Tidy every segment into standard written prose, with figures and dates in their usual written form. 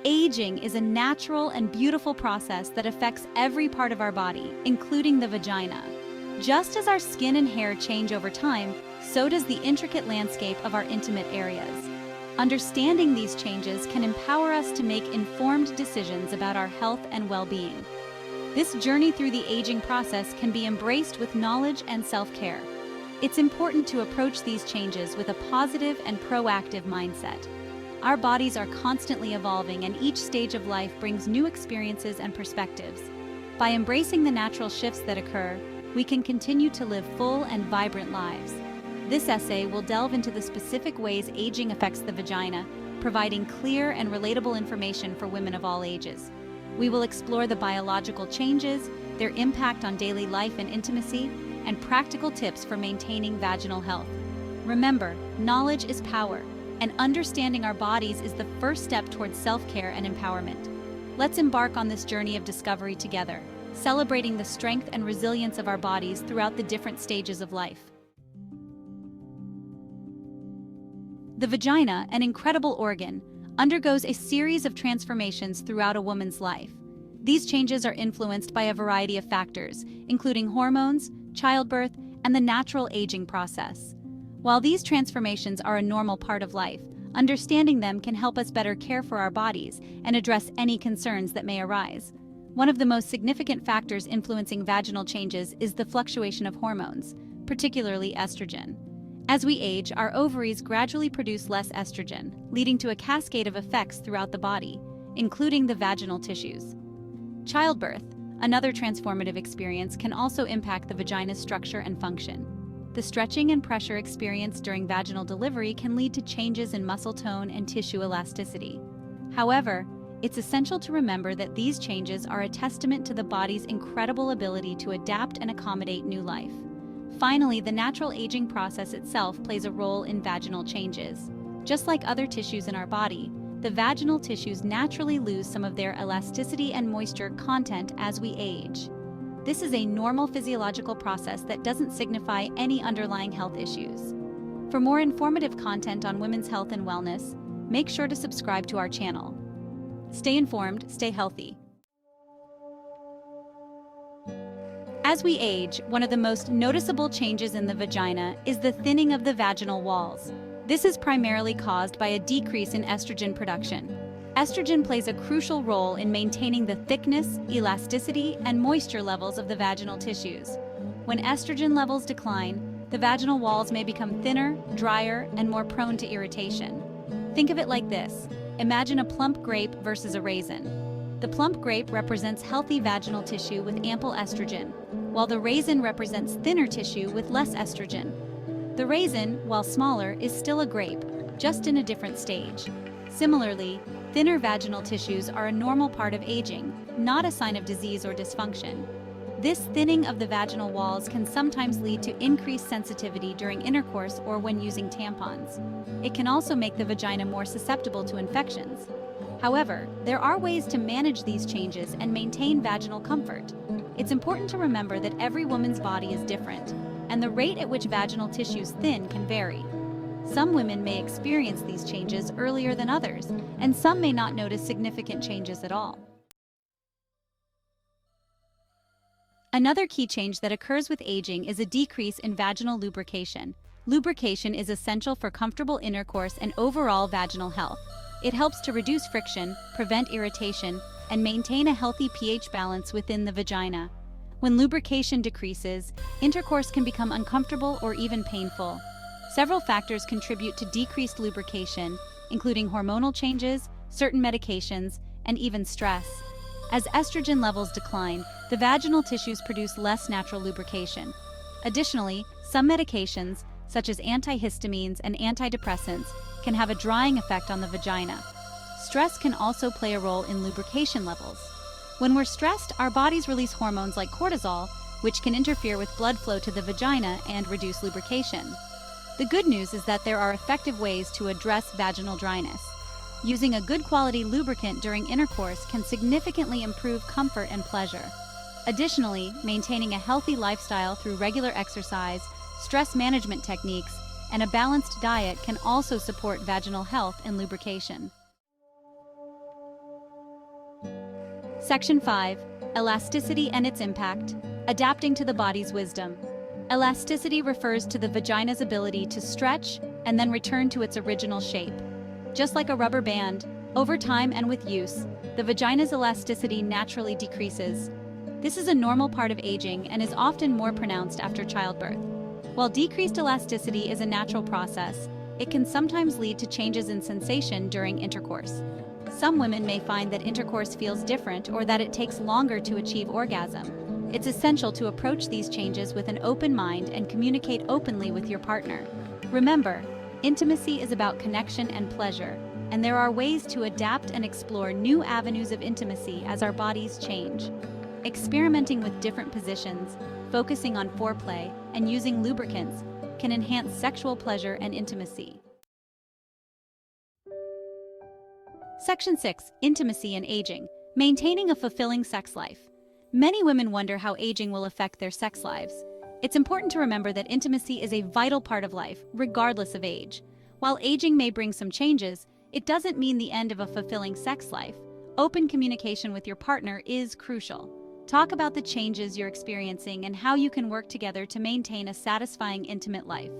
Aging is a natural and beautiful process that affects every part of our body, including the vagina. Just as our skin and hair change over time, so does the intricate landscape of our intimate areas. Understanding these changes can empower us to make informed decisions about our health and well-being. This journey through the aging process can be embraced with knowledge and self-care. It's important to approach these changes with a positive and proactive mindset. Our bodies are constantly evolving, and each stage of life brings new experiences and perspectives. By embracing the natural shifts that occur, we can continue to live full and vibrant lives. This essay will delve into the specific ways aging affects the vagina, providing clear and relatable information for women of all ages. We will explore the biological changes, their impact on daily life and intimacy, and practical tips for maintaining vaginal health. Remember, knowledge is power, and understanding our bodies is the first step towards self-care and empowerment. Let's embark on this journey of discovery together, celebrating the strength and resilience of our bodies throughout the different stages of life. The vagina, an incredible organ, undergoes a series of transformations throughout a woman's life. These changes are influenced by a variety of factors, including hormones, childbirth, and the natural aging process. While these transformations are a normal part of life, understanding them can help us better care for our bodies and address any concerns that may arise. One of the most significant factors influencing vaginal changes is the fluctuation of hormones, particularly estrogen. As we age, our ovaries gradually produce less estrogen, leading to a cascade of effects throughout the body, including the vaginal tissues. Childbirth, another transformative experience, can also impact the vagina's structure and function. The stretching and pressure experienced during vaginal delivery can lead to changes in muscle tone and tissue elasticity. However, it's essential to remember that these changes are a testament to the body's incredible ability to adapt and accommodate new life. Finally, the natural aging process itself plays a role in vaginal changes. Just like other tissues in our body, the vaginal tissues naturally lose some of their elasticity and moisture content as we age. This is a normal physiological process that doesn't signify any underlying health issues. For more informative content on women's health and wellness, make sure to subscribe to our channel. Stay informed, stay healthy. As we age, one of the most noticeable changes in the vagina is the thinning of the vaginal walls. This is primarily caused by a decrease in estrogen production. Estrogen plays a crucial role in maintaining the thickness, elasticity, and moisture levels of the vaginal tissues. When estrogen levels decline, the vaginal walls may become thinner, drier, and more prone to irritation. Think of it like this. Imagine a plump grape versus a raisin. The plump grape represents healthy vaginal tissue with ample estrogen, while the raisin represents thinner tissue with less estrogen. The raisin, while smaller, is still a grape, just in a different stage. Similarly, thinner vaginal tissues are a normal part of aging, not a sign of disease or dysfunction. This thinning of the vaginal walls can sometimes lead to increased sensitivity during intercourse or when using tampons. It can also make the vagina more susceptible to infections. However, there are ways to manage these changes and maintain vaginal comfort. It's important to remember that every woman's body is different, and the rate at which vaginal tissues thin can vary. Some women may experience these changes earlier than others, and some may not notice significant changes at all. Another key change that occurs with aging is a decrease in vaginal lubrication. Lubrication is essential for comfortable intercourse and overall vaginal health. It helps to reduce friction, prevent irritation, and maintain a healthy pH balance within the vagina. When lubrication decreases, intercourse can become uncomfortable or even painful. Several factors contribute to decreased lubrication, including hormonal changes, certain medications, and even stress. As estrogen levels decline, the vaginal tissues produce less natural lubrication. Additionally, some medications, such as antihistamines and antidepressants, can have a drying effect on the vagina. Stress can also play a role in lubrication levels. When we're stressed, our bodies release hormones like cortisol, which can interfere with blood flow to the vagina and reduce lubrication. The good news is that there are effective ways to address vaginal dryness. Using a good quality lubricant during intercourse can significantly improve comfort and pleasure. Additionally, maintaining a healthy lifestyle through regular exercise, stress management techniques, and a balanced diet can also support vaginal health and lubrication. Section 5. Elasticity and its impact. Adapting to the body's wisdom. Elasticity refers to the vagina's ability to stretch and then return to its original shape. Just like a rubber band, over time and with use, the vagina's elasticity naturally decreases. This is a normal part of aging and is often more pronounced after childbirth. While decreased elasticity is a natural process, it can sometimes lead to changes in sensation during intercourse. Some women may find that intercourse feels different or that it takes longer to achieve orgasm. It's essential to approach these changes with an open mind and communicate openly with your partner. Remember, intimacy is about connection and pleasure, and there are ways to adapt and explore new avenues of intimacy as our bodies change. Experimenting with different positions, focusing on foreplay, and using lubricants can enhance sexual pleasure and intimacy. Section 6. Intimacy and aging. Maintaining a fulfilling sex life. Many women wonder how aging will affect their sex lives. It's important to remember that intimacy is a vital part of life, regardless of age. While aging may bring some changes, it doesn't mean the end of a fulfilling sex life. Open communication with your partner is crucial. Talk about the changes you're experiencing and how you can work together to maintain a satisfying intimate life.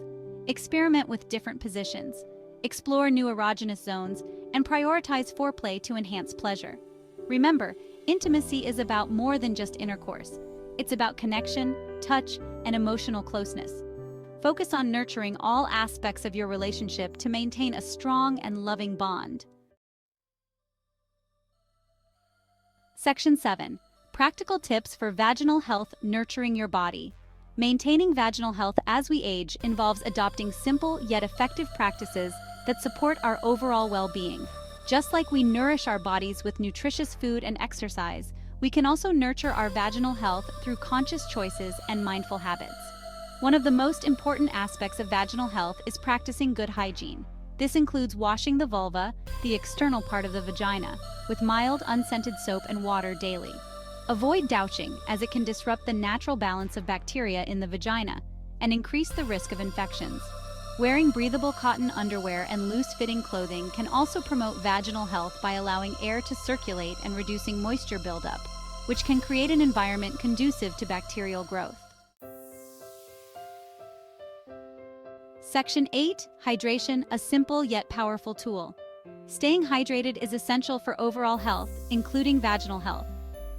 Experiment with different positions. Explore new erogenous zones and prioritize foreplay to enhance pleasure. Remember, intimacy is about more than just intercourse. It's about connection, touch, and emotional closeness. Focus on nurturing all aspects of your relationship to maintain a strong and loving bond. Section 7. Practical tips for vaginal health. Nurturing your body. Maintaining vaginal health as we age involves adopting simple yet effective practices that support our overall well-being. Just like we nourish our bodies with nutritious food and exercise, we can also nurture our vaginal health through conscious choices and mindful habits. One of the most important aspects of vaginal health is practicing good hygiene. This includes washing the vulva, the external part of the vagina, with mild, unscented soap and water daily. Avoid douching, as it can disrupt the natural balance of bacteria in the vagina and increase the risk of infections. Wearing breathable cotton underwear and loose-fitting clothing can also promote vaginal health by allowing air to circulate and reducing moisture buildup, which can create an environment conducive to bacterial growth. Section 8. Hydration, a simple yet powerful tool. Staying hydrated is essential for overall health, including vaginal health.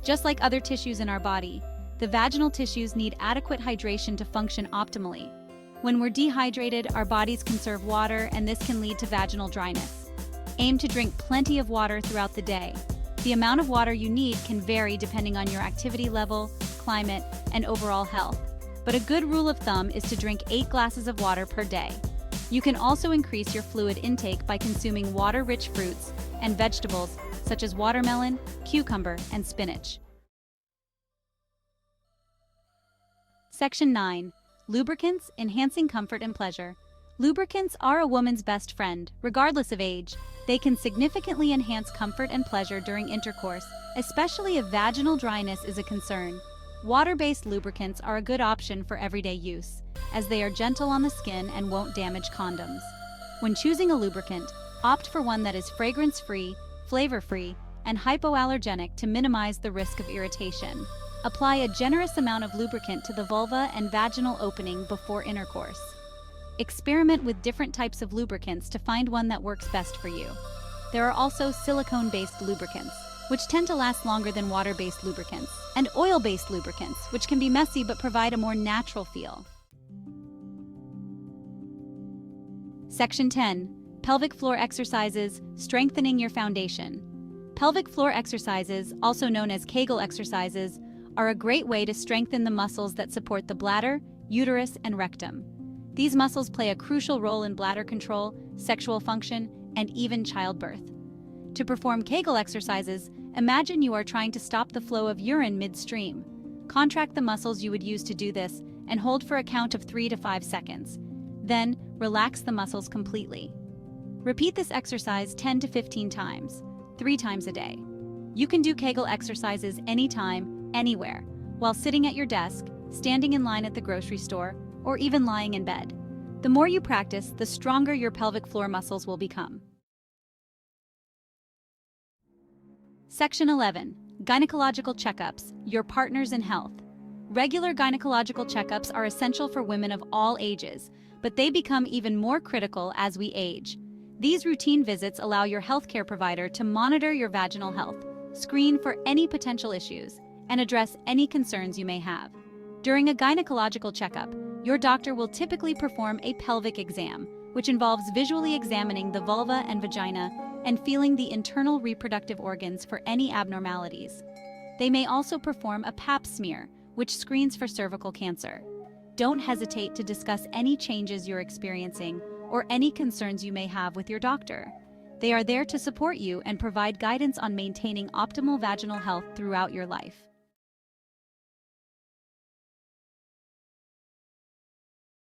Just like other tissues in our body, the vaginal tissues need adequate hydration to function optimally. When we're dehydrated, our bodies conserve water, and this can lead to vaginal dryness. Aim to drink plenty of water throughout the day. The amount of water you need can vary depending on your activity level, climate, and overall health. But a good rule of thumb is to drink 8 glasses of water per day. You can also increase your fluid intake by consuming water-rich fruits and vegetables such as watermelon, cucumber, and spinach. Section 9. Lubricants, enhancing comfort and pleasure. Lubricants are a woman's best friend, regardless of age. They can significantly enhance comfort and pleasure during intercourse, especially if vaginal dryness is a concern. Water-based lubricants are a good option for everyday use, as they are gentle on the skin and won't damage condoms. When choosing a lubricant, opt for one that is fragrance-free, flavor-free, and hypoallergenic to minimize the risk of irritation. Apply a generous amount of lubricant to the vulva and vaginal opening before intercourse. Experiment with different types of lubricants to find one that works best for you. There are also silicone-based lubricants, which tend to last longer than water-based lubricants, and oil-based lubricants, which can be messy but provide a more natural feel. Section 10. Pelvic floor exercises, strengthening your foundation. Pelvic floor exercises, also known as Kegel exercises, are a great way to strengthen the muscles that support the bladder, uterus, and rectum. These muscles play a crucial role in bladder control, sexual function, and even childbirth. To perform Kegel exercises, imagine you are trying to stop the flow of urine midstream. Contract the muscles you would use to do this and hold for a count of 3 to 5 seconds. Then, relax the muscles completely. Repeat this exercise 10 to 15 times, 3 times a day. You can do Kegel exercises anytime, anywhere, while sitting at your desk, standing in line at the grocery store, or even lying in bed. The more you practice, the stronger your pelvic floor muscles will become. Section 11. Gynecological checkups, your partners in health. Regular gynecological checkups are essential for women of all ages, but they become even more critical as we age. These routine visits allow your healthcare provider to monitor your vaginal health, screen for any potential issues, and address any concerns you may have. During a gynecological checkup, your doctor will typically perform a pelvic exam, which involves visually examining the vulva and vagina and feeling the internal reproductive organs for any abnormalities. They may also perform a pap smear, which screens for cervical cancer. Don't hesitate to discuss any changes you're experiencing or any concerns you may have with your doctor. They are there to support you and provide guidance on maintaining optimal vaginal health throughout your life.